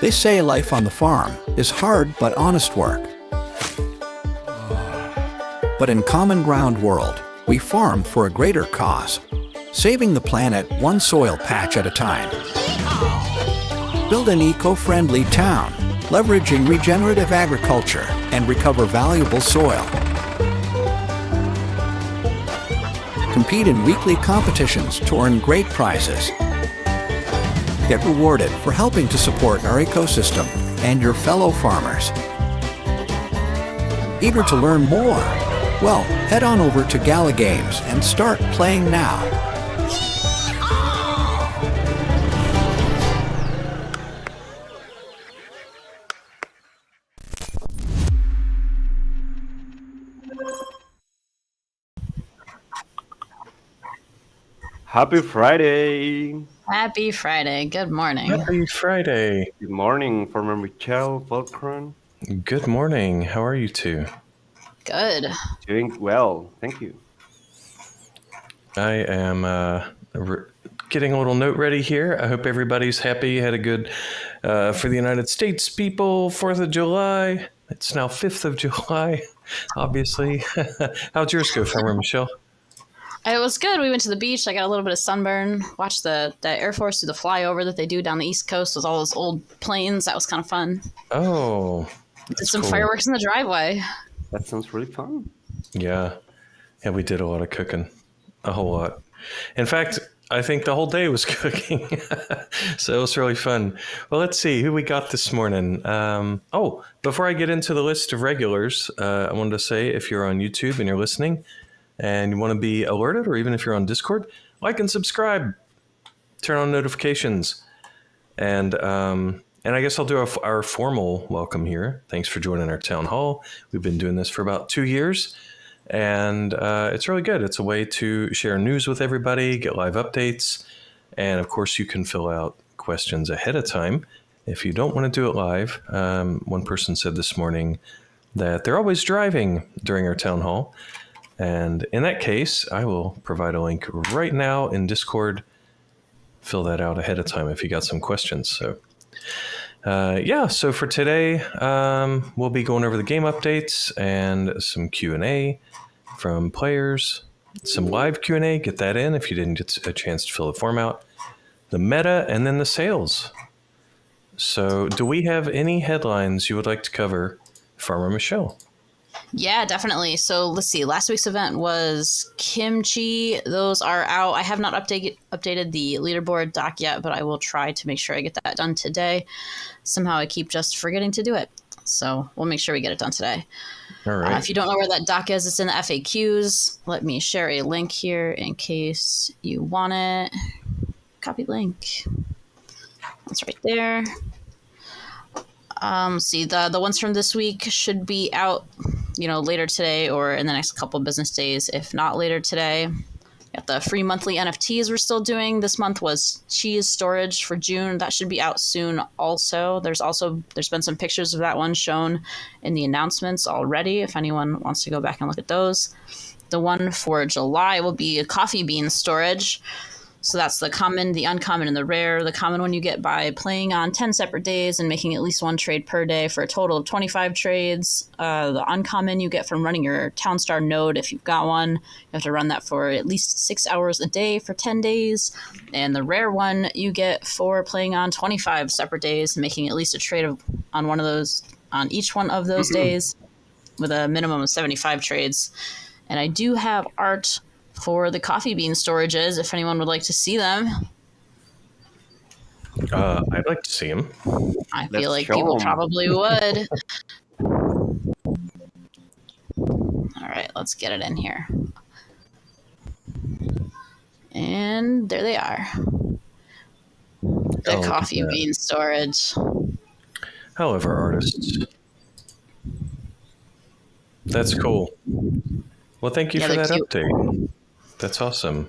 They say life on the farm is hard but honest work. But in Common Ground World, we farm for a greater cause, saving the planet one soil patch at a time. Build an eco-friendly town, leveraging regenerative agriculture and recover valuable soil. Compete in weekly competitions to earn great prizes. Get rewarded for helping to support our ecosystem and your fellow farmers. Eager to learn more? Well, head on over to Gala Games and start playing now. Happy Friday! Happy Friday. Good morning. Happy Friday. Good morning, former Michelle Volkron. Good morning. How are you two? Good. Doing well, thank you. I am getting a little note ready here. I hope everybody's happy. Had a good, for the United States people, 4th of July. It's now 5th of July, obviously. How'd yours go, former Michelle? It was good. We went to the beach. I got a little bit of sunburn. Watched the Air Force do the flyover that they do down the East Coast with all those old planes. That was kind of fun. Oh, did some cool fireworks in the driveway. That sounds really fun. Yeah, we did a lot of cooking. A whole lot. In fact, I think the whole day was cooking. So it was really fun. Well, let's see who we got this morning. Before I get into the list of regulars, I wanted to say if you're on YouTube and you're listening, and you want to be alerted, or even if you're on Discord, like and subscribe, turn on notifications. And I guess I'll do our formal welcome here. Thanks for joining our town hall. We've been doing this for about 2 years, and it's really good. It's a way to share news with everybody, get live updates, and of course you can fill out questions ahead of time if you don't want to do it live. One person said this morning that they're always driving during our town hall. And in that case, I will provide a link right now in Discord. Fill that out ahead of time if you got some questions. So, so for today, we'll be going over the game updates and some Q&A from players, some live Q&A. Get that in if you didn't get a chance to fill the form out. The meta, and then the sales. So do we have any headlines you would like to cover, Farmer Michelle? Yeah, definitely. So let's see. Last week's event was kimchi. Those are out. I have not updated the leaderboard doc yet, but I will try to make sure I get that done today. Somehow I keep just forgetting to do it. So we'll make sure we get it done today. All right. If you don't know where that doc is, it's in the FAQs. Let me share a link here in case you want it. Copy link. That's right there. See, the ones from this week should be out, later today or in the next couple business days, if not later today. Got the free monthly NFTs we're still doing. This month was cheese storage for June. That should be out soon also. There's been some pictures of that one shown in the announcements already, if anyone wants to go back and look at those. The one for July will be a coffee bean storage. So that's the common, the uncommon, and the rare. The common one you get by playing on 10 separate days and making at least one trade per day for a total of 25 trades. The uncommon you get from running your Townstar node if you've got one. You have to run that for at least 6 hours a day for 10 days. And the rare one you get for playing on 25 separate days and making at least a trade on each one of those days with a minimum of 75 trades. And I do have art for the coffee bean storages, if anyone would like to see them. I'd like to see them. I feel like people probably would. All right, let's get it in here. And there they are. The coffee bean storage. However, artists. That's cool. Well, thank you for that update. That's awesome.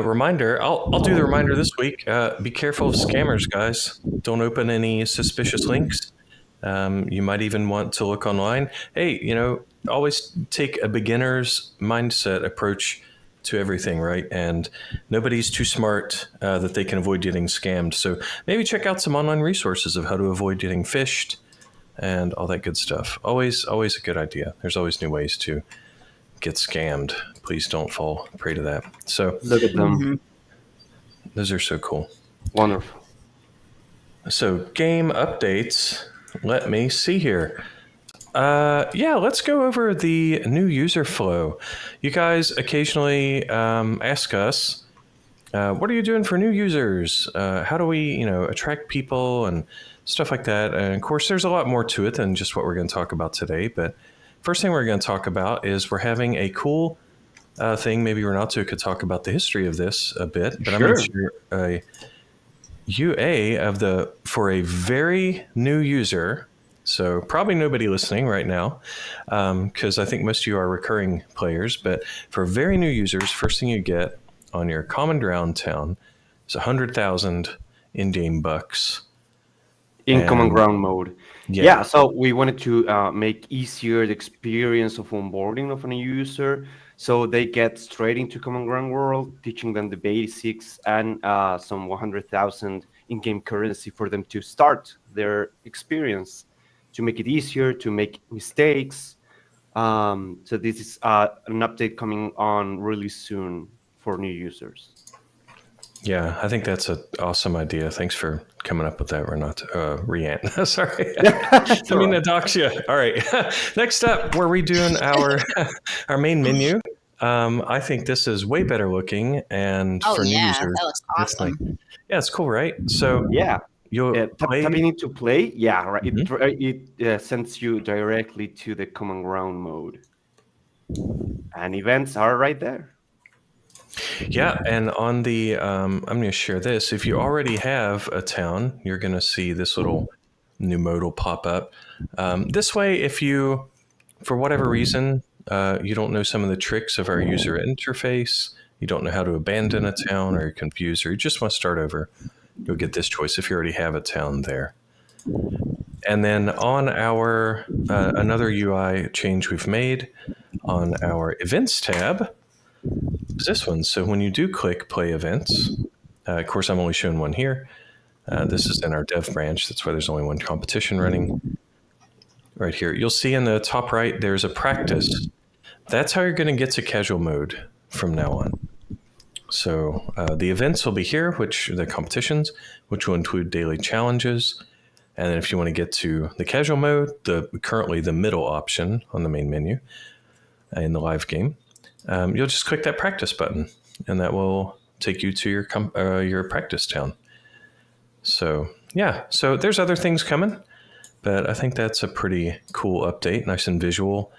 Reminder, I'll do the reminder this week. Be careful of scammers, guys. Don't open any suspicious links. You might even want to look online. Hey, always take a beginner's mindset approach to everything, right? And nobody's too smart that they can avoid getting scammed. So maybe check out some online resources of how to avoid getting phished and all that good stuff. Always a good idea. There's always new ways to get scammed. Please don't fall prey to that. So Look at them. those are so cool. Wonderful. So game updates. Let me see here. Let's go over the new user flow. You guys occasionally ask us, what are you doing for new users? How do we, attract people and stuff like that? And of course, there's a lot more to it than just what we're going to talk about today. But first thing we're going to talk about is we're having a cool thing. Maybe Renato could talk about the history of this a bit. But I'm going to share a UA for a very new user. So probably nobody listening right now, because I think most of you are recurring players. But for very new users, first thing you get on your Common Ground town is 100,000 in-game bucks. In Common Ground mode. Yeah. Yeah, so we wanted to make easier the experience of onboarding of a new user. So they get straight into Common Ground world, teaching them the basics and some 100,000 in-game currency for them to start their experience, to make it easier, to make mistakes. So this is an update coming on really soon for new users. Yeah, I think that's an awesome idea. Thanks for coming up with that, Renato. Rian. Sorry. I mean, Adoxia. All right. Next up, we're redoing our main menu. I think this is way better looking, and for new users, that looks awesome. Yeah, it's cool, right? So yeah, you'll tapping into play. Yeah, right. Mm-hmm. It sends you directly to the Common Ground mode, and events are right there. Yeah, and on the, I'm going to share this. If you already have a town, you're going to see this little new mode will pop up. This way, if you, for whatever reason, you don't know some of the tricks of our user interface, you don't know how to abandon a town, or you're confused, or you just want to start over, you'll get this choice if you already have a town there. And then on our, another UI change we've made on our events tab, is this one. So when you do click play events, of course, I'm only showing one here. This is in our dev branch. That's why there's only one competition running right here. You'll see in the top right, there's a practice. That's how you're going to get to casual mode from now on. So the events will be here, which are the competitions, which will include daily challenges. And then if you want to get to the casual mode, currently the middle option on the main menu in the live game, you'll just click that practice button, and that will take you to your practice town. So yeah, so there's other things coming, but I think that's a pretty cool update, nice and visual,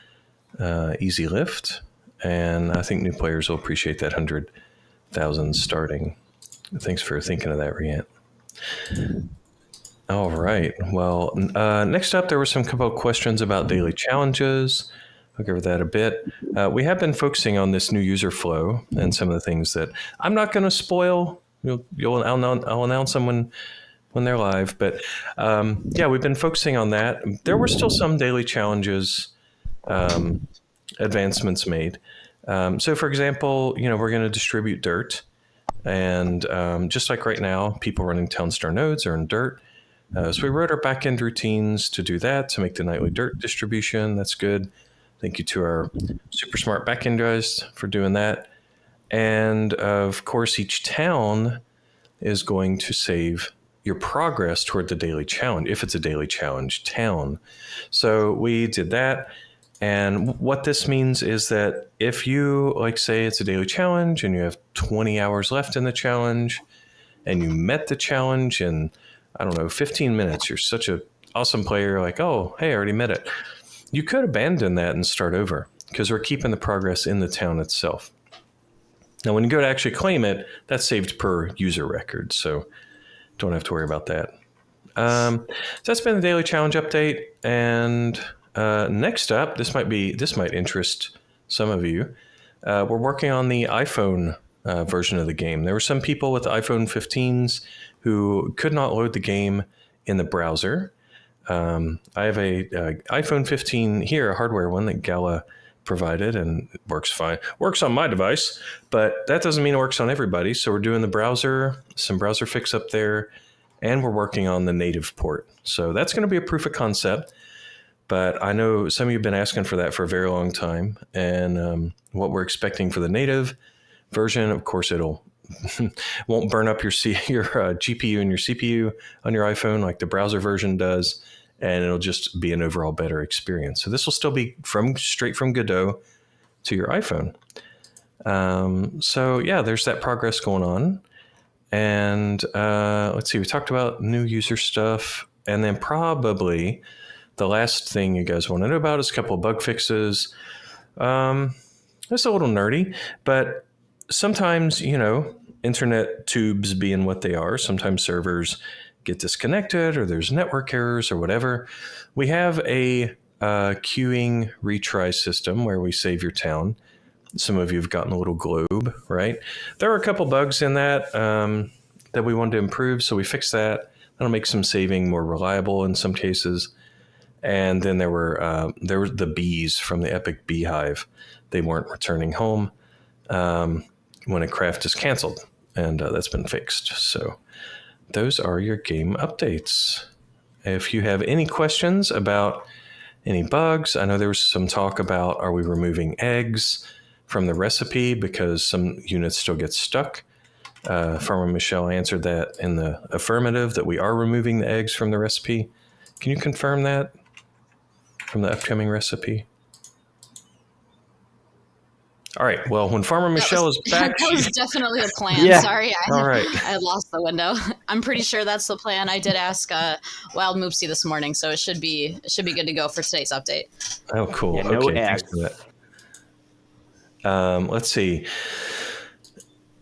easy lift, and I think new players will appreciate that 100,000 starting. Thanks for thinking of that, Riant. All right. Well, next up, there were some couple of questions about daily challenges. I'll go over that a bit. We have been focusing on this new user flow and some of the things that I'm not going to spoil. I'll announce them when they're live. But we've been focusing on that. There were still some daily challenges, advancements made. So, for example, we're going to distribute dirt. And just like right now, people running Townstar nodes are in dirt. So we wrote our backend routines to do that, to make the nightly dirt distribution. That's good. Thank you to our super smart backend guys for doing that. And of course, each town is going to save your progress toward the daily challenge, if it's a daily challenge town. So we did that. And what this means is that if you, say it's a daily challenge and you have 20 hours left in the challenge and you met the challenge in, 15 minutes, you're such an awesome player, oh, hey, I already met it. You could abandon that and start over because we're keeping the progress in the town itself. Now, when you go to actually claim it, that's saved per user record, so don't have to worry about that. So that's been the daily challenge update. And next up, this might interest some of you. We're working on the iPhone version of the game. There were some people with iPhone 15s who could not load the game in the browser. I have a iPhone 15 here, a hardware one that Gala provided, and it works fine. Works on my device, but that doesn't mean it works on everybody. So we're doing some browser fix up there, and we're working on the native port. So that's going to be a proof of concept. But I know some of you have been asking for that for a very long time. And what we're expecting for the native version, of course, it'll won't burn up your GPU and your CPU on your iPhone like the browser version does. And it'll just be an overall better experience. So this will still be straight from Godot to your iPhone. So yeah, there's that progress going on. And let's see, we talked about new user stuff. And then probably the last thing you guys want to know about is a couple of bug fixes. It's a little nerdy, but sometimes, internet tubes being what they are, sometimes servers get disconnected or there's network errors or whatever. We have a queuing retry system where we save your town. Some of you have gotten a little globe, right? There are a couple bugs in that that we wanted to improve, so we fixed that. That'll make some saving more reliable in some cases. And then there were the bees from the Epic Beehive. They weren't returning home when a craft is canceled, and that's been fixed. So those are your game updates. If you have any questions about any bugs, I know there was some talk about, are we removing eggs from the recipe because some units still get stuck? Farmer Michelle answered that in the affirmative, that we are removing the eggs from the recipe. Can you confirm that from the upcoming recipe? All right. Well, when Farmer Michelle is back, that was definitely a plan. Yeah. Sorry, All right. I lost the window. I'm pretty sure that's the plan. I did ask Wild Moopsie this morning, so it should be good to go for today's update. Oh, cool. Yeah, no okay. eggs. Thanks for that. Let's see.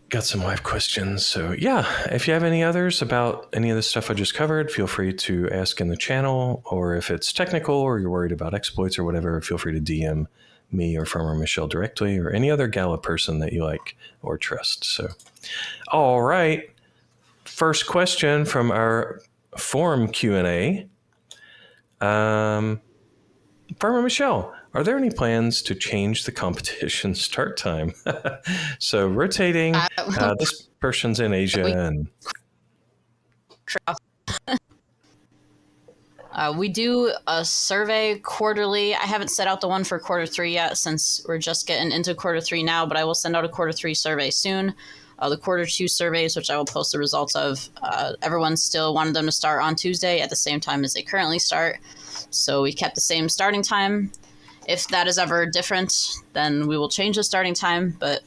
Got some live questions. So yeah, if you have any others about any of the stuff I just covered, feel free to ask in the channel, or if it's technical or you're worried about exploits or whatever, feel free to DM me or Farmer Michelle directly, or any other Gala person that you like or trust. So, all right. First question from our forum Q&A. Farmer Michelle, are there any plans to change the competition start time? So rotating, this person's in Asia and... We do a survey quarterly. I haven't set out the one for quarter 3 yet, since we're just getting into quarter 3 now, but I will send out a quarter 3 survey soon. The quarter 2 surveys, which I will post the results of, everyone still wanted them to start on Tuesday at the same time as they currently start. So we kept the same starting time. If that is ever different, then we will change the starting time. But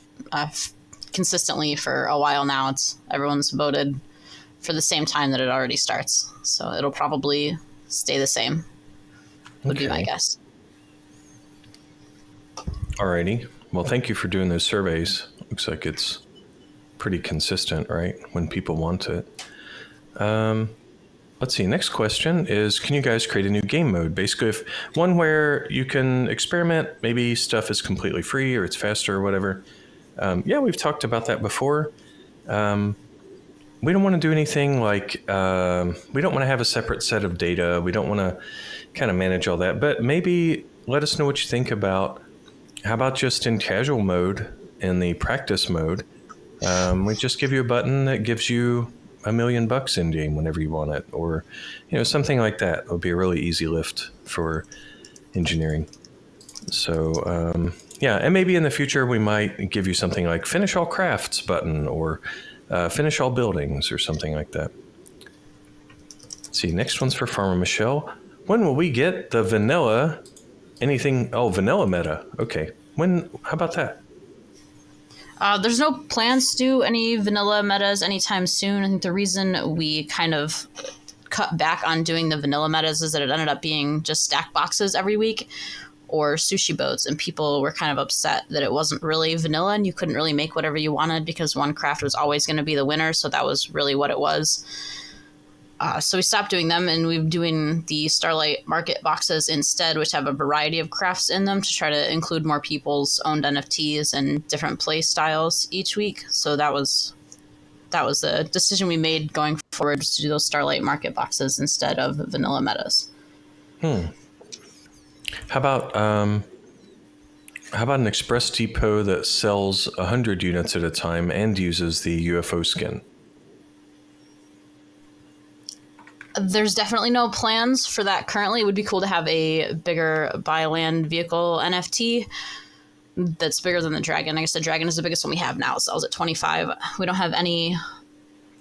consistently for a while now, everyone's voted for the same time that it already starts. So it'll probably stay the same, would be my guess. Alrighty. Well, thank you for doing those surveys. Looks like it's pretty consistent, right? When people want it. Let's see. Next question is, can you guys create a new game mode? Basically, if one where you can experiment, maybe stuff is completely free or it's faster or whatever. Yeah, we've talked about that before. We don't want to do anything like, we don't want to have a separate set of data. We don't want to kind of manage all that, but maybe let us know what you think about, how about just in casual mode, in the practice mode, we just give you a button that gives you $1 million in game whenever you want it, or, something like that. It would be a really easy lift for engineering. So, yeah, and maybe in the future we might give you something like finish all crafts button, or finish all buildings, or something like that. Let's see, next one's for Farmer Michelle. When will we get the vanilla vanilla meta? Okay. How about that? There's no plans to do any vanilla metas anytime soon. I think the reason we kind of cut back on doing the vanilla metas is that it ended up being just stack boxes every week, or sushi boats, and people were kind of upset that it wasn't really vanilla and you couldn't really make whatever you wanted because one craft was always going to be the winner. So that was really what it was. So we stopped doing them, and we're doing the Starlight Market boxes instead, which have a variety of crafts in them to try to include more people's owned NFTs and different play styles each week. So that was the decision we made going forward, to do those Starlight Market boxes instead of vanilla metas. How about How about an express depot that sells 100 units at a time and uses the UFO skin? There's definitely no plans for that currently. It would be cool to have a bigger buy land vehicle NFT that's bigger than the Dragon. I guess the Dragon is the biggest one we have now. It sells at 25. We don't have any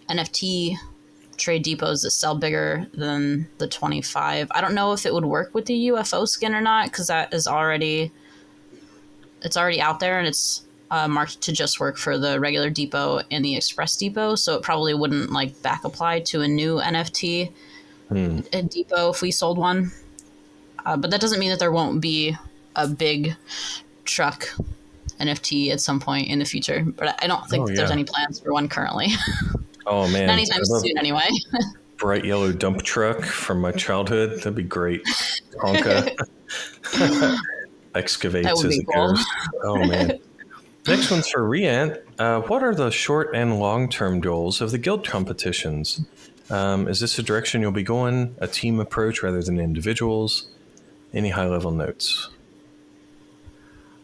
NFT trade depots that sell bigger than the 25. I don't know if it would work with the UFO skin or not, because that is already out there, and it's marked to just work for the regular depot and the express depot, so it probably wouldn't like back apply to a new NFT depot if we sold one. But that doesn't mean that there won't be a big truck NFT at some point in the future. But I don't think there's any plans for one currently. Oh man, not anytime soon anyway. Bright yellow dump truck from my childhood. That'd be great. Honka excavates That would as be it cool. goes. Oh man. Next one's for Riant. What are the short and long-term goals of the guild competitions? Is this a direction you'll be going, a team approach rather than individuals? Any high-level notes?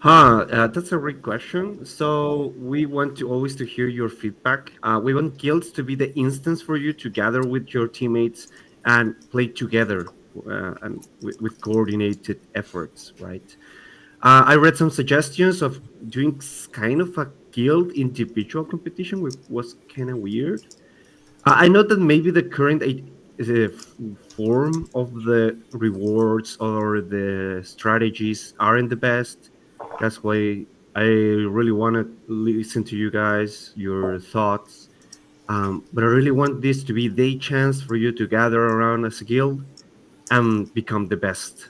That's a great question. So we want to always to hear your feedback. We want guilds to be the instance for you to gather with your teammates and play together and with coordinated efforts, right? I read some suggestions of doing kind of a guild individual competition, which was kind of weird. I know that maybe the current form of the rewards or the strategies aren't the best. That's why I really want to listen to you guys, your thoughts. But I really want this to be the chance for you to gather around as a guild and become the best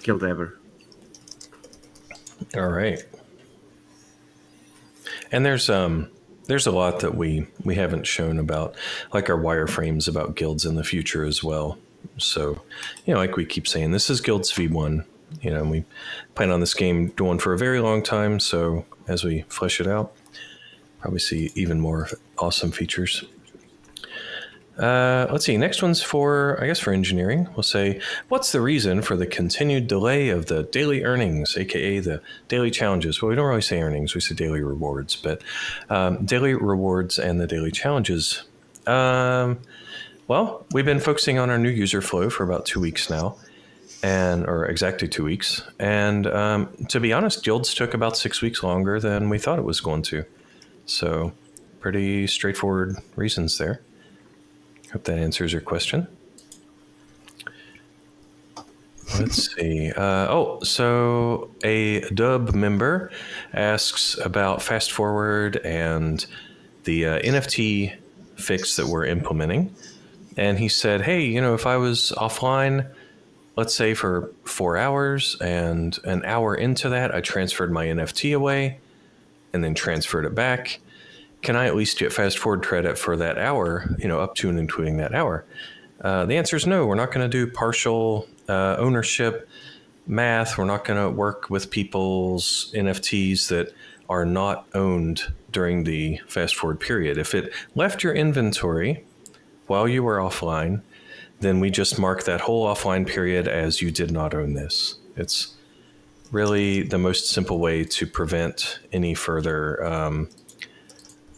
guild ever. All right. And there's a lot that we haven't shown about, like our wireframes about guilds in the future as well. So, like we keep saying, this is Guilds V1. And we plan on this game going for a very long time. So as we flesh it out, probably see even more awesome features. Let's see. Next one's for engineering. We'll say, what's the reason for the continued delay of the daily earnings, aka the daily challenges? Well, we don't really say earnings, we say daily rewards, but daily rewards and the daily challenges. Well, we've been focusing on our new user flow for about 2 weeks now, or exactly 2 weeks. And to be honest, guilds took about 6 weeks longer than we thought it was going to. So pretty straightforward reasons there. Hope that answers your question. Let's see. So a Dub member asks about Fast Forward and the NFT fix that we're implementing. And he said, hey, if I was offline, let's say for 4 hours, and an hour into that, I transferred my NFT away and then transferred it back, can I at least get fast forward credit for that hour, up to and including that hour? The answer is no. We're not going to do partial ownership math. We're not going to work with people's NFTs that are not owned during the fast forward period. If it left your inventory while you were offline, then we just mark that whole offline period as you did not own this. It's really the most simple way to prevent any further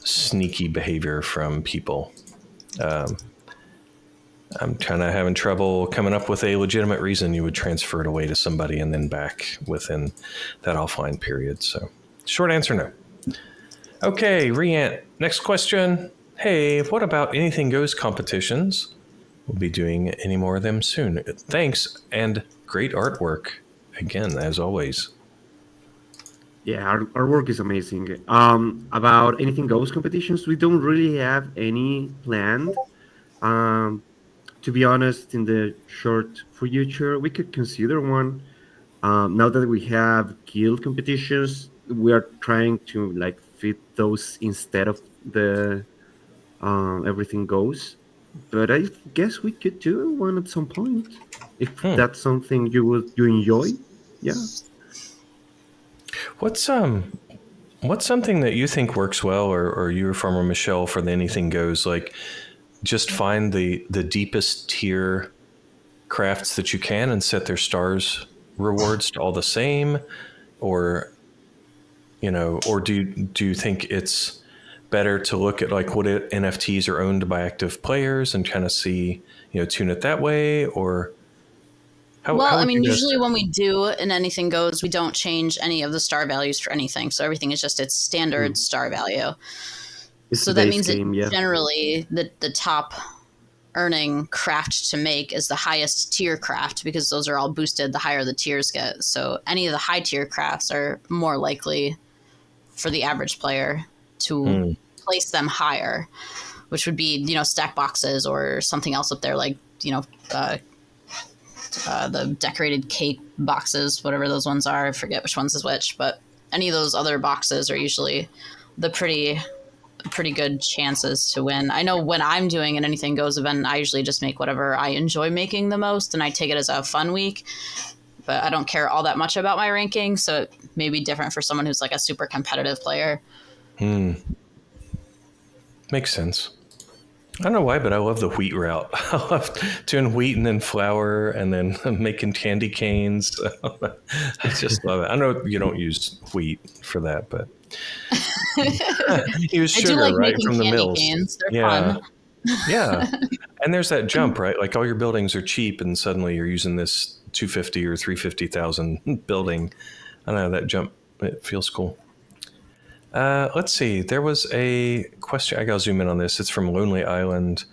sneaky behavior from people. I'm kind of having trouble coming up with a legitimate reason you would transfer it away to somebody and then back within that offline period. So short answer, no. Okay, Riant, next question. Hey, what about Anything Goes competitions? We'll be doing any more of them soon. Thanks, and great artwork again, as always. Yeah, our work is amazing. About Anything Goes competitions, we don't really have any planned. To be honest, in the short future, we could consider one. Now that we have guild competitions, we are trying to fit those instead of the Everything Goes. But I guess we could do one at some point if that's something you enjoy. Yeah. What's something that you think works well, or you or Farmer Michelle for the Anything Goes? Like, just find the deepest tier crafts that you can and set their stars rewards to all the same. or or do you think it's better to look at like what NFTs are owned by active players and kind of see, tune it that way, or Well, how I would mean, you guys? usually when we do and anything goes, we don't change any of the star values for anything. So everything is just its standard star value. It's So the that base means game, that yeah. generally the top earning craft to make is the highest tier craft, because those are all boosted the higher the tiers get. So any of the high tier crafts are more likely for the average player to place them higher, which would be, stack boxes or something else up there, like, the decorated cake boxes, whatever those ones are. I forget which ones is which, but any of those other boxes are usually the pretty good chances to win. I know when I'm doing an Anything Goes event, I usually just make whatever I enjoy making the most, and I take it as a fun week. But I don't care all that much about my ranking, so it may be different for someone who's like a super competitive player. Makes sense. I don't know why, but I love the wheat route. I love doing wheat and then flour and then making candy canes. I just love it. I know you don't use wheat for that, but use I sugar, do like right, making from the candy mills. canes. They're Yeah. fun. Yeah. And there's that jump, right? Like all your buildings are cheap and suddenly you're using this 250 or 350,000 building. I don't know, that jump, it feels cool. Let's see. There was a question. I got to zoom in on this. It's from Lonely Island.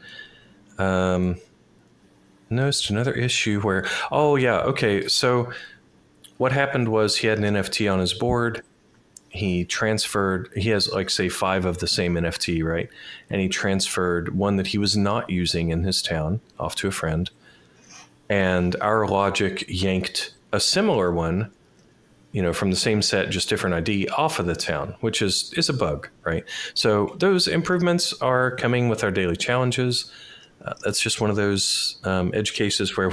Noticed another issue where, oh, yeah. Okay. So what happened was he had an NFT on his board. He has like, say, 5 of the same NFT, right? And he transferred one that he was not using in his town off to a friend. And our logic yanked a similar one, from the same set, just different ID, off of the town, which is a bug, right? So those improvements are coming with our daily challenges. That's just one of those edge cases where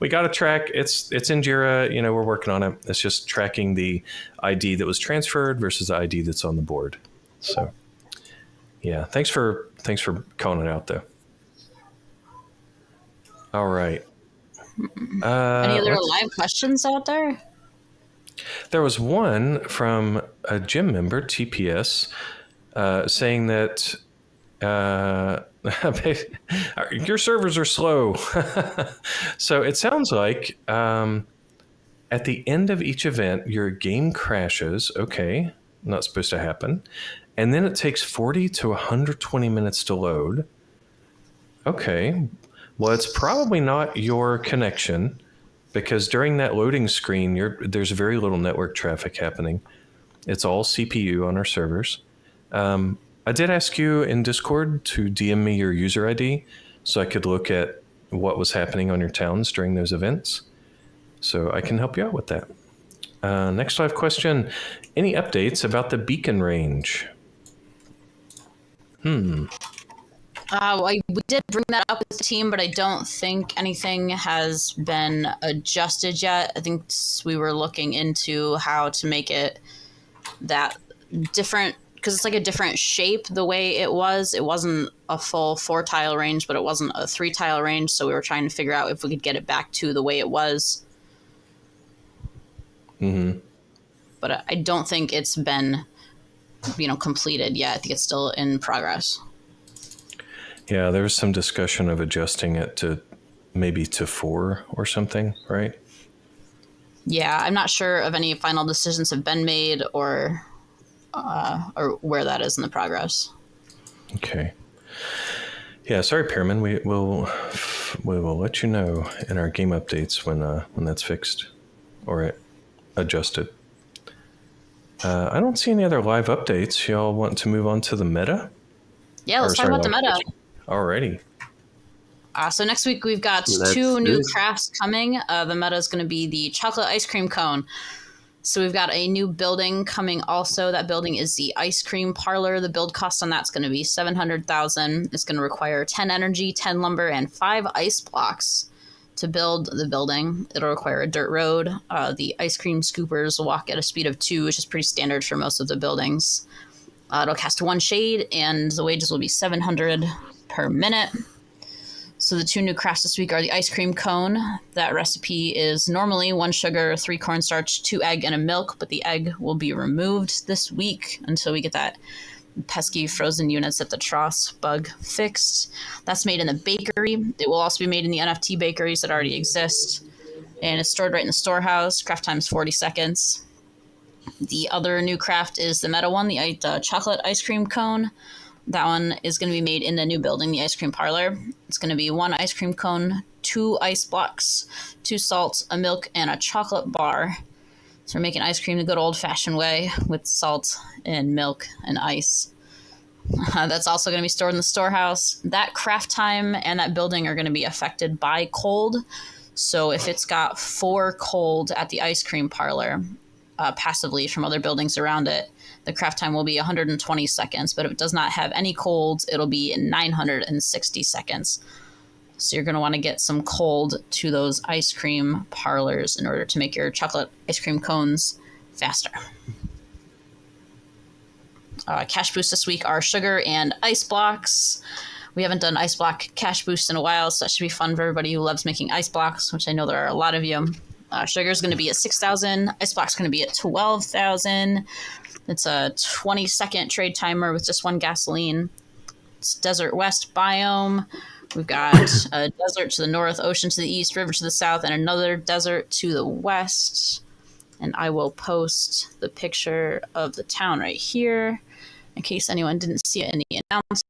we got to track. It's in Jira, we're working on it. It's just tracking the ID that was transferred versus the ID that's on the board. So, yeah, thanks for calling it out, though. All right. Any other live questions out there? There was one from a gym member, TPS, saying that your servers are slow. So it sounds like at the end of each event, your game crashes. Okay, not supposed to happen. And then it takes 40 to 120 minutes to load. Okay, well, it's probably not your connection, because during that loading screen, there's very little network traffic happening. It's all CPU on our servers. I did ask you in Discord to DM me your user ID so I could look at what was happening on your towns during those events. So I can help you out with that. Next live question. Any updates about the beacon range? We did bring that up with the team, but I don't think anything has been adjusted yet. I think we were looking into how to make it that different, because it's like a different shape the way it was. It wasn't a full 4-tile range, but it wasn't a 3-tile range. So we were trying to figure out if we could get it back to the way it was. But I don't think it's been, completed yet. I think it's still in progress. Yeah, there was some discussion of adjusting it to maybe to 4 or something, right? Yeah, I'm not sure if any final decisions have been made or where that is in the progress. Okay. Yeah, sorry, Pearman. We will let you know in our game updates when that's fixed or adjusted. I don't see any other live updates. Y'all want to move on to the meta? Yeah, let's talk about the meta. Alrighty. So next week we've got Let's 2 do new it. crafts coming. The meta is going to be the chocolate ice cream cone. So we've got a new building coming also. That building is the ice cream parlor. The build cost on that's going to be 700,000. It's going to require 10 energy, 10 lumber, and 5 ice blocks to build the building. It'll require a dirt road. The ice cream scoopers will walk at a speed of 2, which is pretty standard for most of the buildings. It'll cast 1 shade, and the wages will be 700 per minute. So the 2 new crafts this week are the ice cream cone. That recipe is normally 1 sugar, 3 cornstarch, 2 egg, and a milk, but the egg will be removed this week until we get that pesky frozen units at the Tross bug fixed. That's made in the bakery. It will also be made in the NFT bakeries that already exist. And it's stored right in the storehouse. Craft time's 40 seconds. The other new craft is the meta one, the chocolate ice cream cone. That one is going to be made in the new building, the ice cream parlor. It's going to be 1 ice cream cone, 2 ice blocks, 2 salt, a milk, and a chocolate bar. So we're making ice cream the good old-fashioned way with salt and milk and ice. That's also going to be stored in the storehouse. That craft time and that building are going to be affected by cold. So if it's got 4 cold at the ice cream parlor, passively from other buildings around it, the craft time will be 120 seconds. But if it does not have any colds, it'll be 960 seconds. So you're going to want to get some cold to those ice cream parlors in order to make your chocolate ice cream cones faster. Cash boosts this week are sugar and ice blocks. We haven't done ice block cash boost in a while, so that should be fun for everybody who loves making ice blocks, which I know there are a lot of you. Sugar is going to be at 6,000. Ice block's going to be at 12,000. It's a 20-second trade timer with just 1 gasoline. It's Desert West biome. We've got a desert to the north, ocean to the east, river to the south, and another desert to the west. And I will post the picture of the town right here in case anyone didn't see it in the announcements.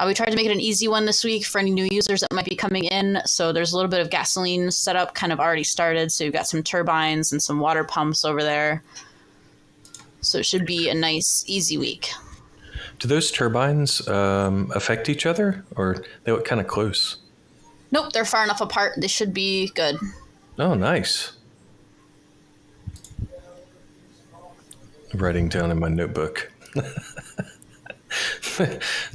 We tried to make it an easy one this week for any new users that might be coming in. So there's a little bit of gasoline setup kind of already started. So you've got some turbines and some water pumps over there. So it should be a nice, easy week. Do those turbines affect each other, or they look kind of close? Nope, they're far enough apart. They should be good. Oh, nice. Writing down in my notebook.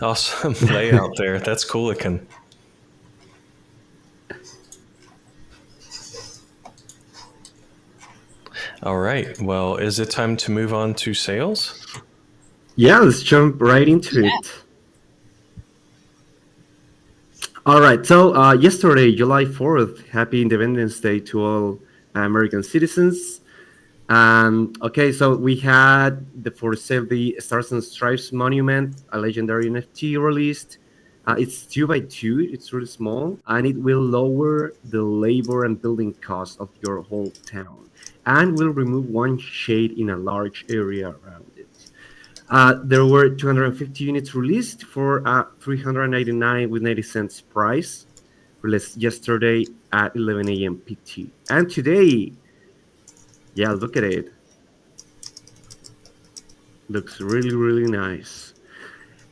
Awesome layout there. That's cool looking. All right. Well, is it time to move on to sales? Yeah, let's jump right into it. All right. So yesterday, July 4th, happy Independence Day to all American citizens. Okay, so we had the for sale the Stars and Stripes Monument, a legendary NFT released. It's 2x2, it's really small, and it will lower the labor and building costs of your whole town, and will remove 1 shade in a large area around it. There were 250 units released for $399 with 90 cents price, released yesterday at 11 a.m. PT. And today, yeah, look at it. Looks really, really nice.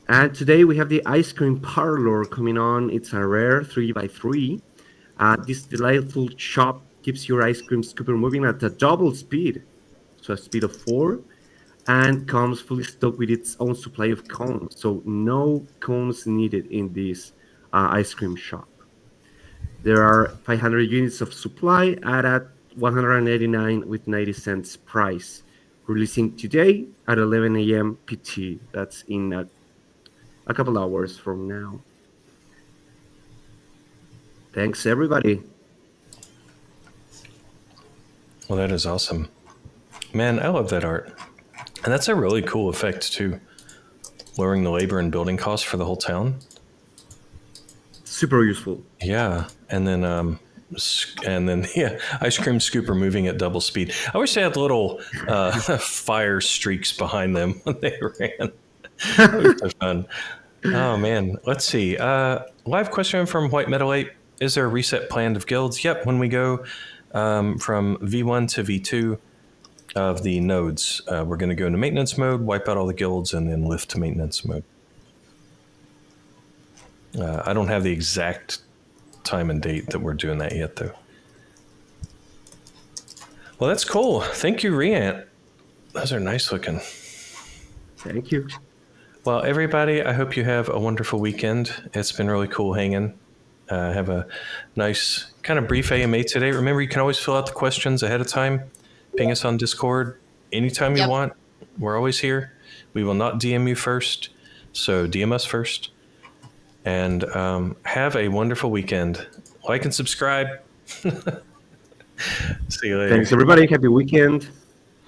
And today we have the ice cream parlor coming on. It's a rare 3x3. This delightful shop keeps your ice cream scooper moving at a double speed, so a speed of 4, and comes fully stocked with its own supply of cones. So no cones needed in this ice cream shop. There are 500 units of supply at $189 with 90 cents price, releasing today at 11 a.m. PT. That's in a couple hours from now. Thanks, everybody. Well, that is awesome. Man, I love that art. And that's a really cool effect, too. Lowering the labor and building costs for the whole town. Super useful. Yeah. And then yeah, ice cream scooper moving at double speed. I wish they had little fire streaks behind them when they ran. That was so fun. Oh man, let's see. Live question from White Metal 8. Is there a reset planned of guilds? Yep, when we go from V1 to V2 of the nodes, we're going to go into maintenance mode, wipe out all the guilds, and then lift to maintenance mode. I don't have the exact time and date that we're doing that yet, though. Well, that's cool. Thank you, Riant. Those are nice looking. Thank you. Well, everybody, I hope you have a wonderful weekend. It's been really cool hanging. Have a nice kind of brief AMA today. Remember, you can always fill out the questions ahead of time. Ping us on Discord anytime you want. We're always here. We will not DM you first, so DM us first. And have a wonderful weekend. Like and subscribe. See you later. Thanks, everybody. Happy weekend.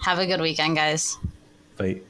Have a good weekend, guys. Bye.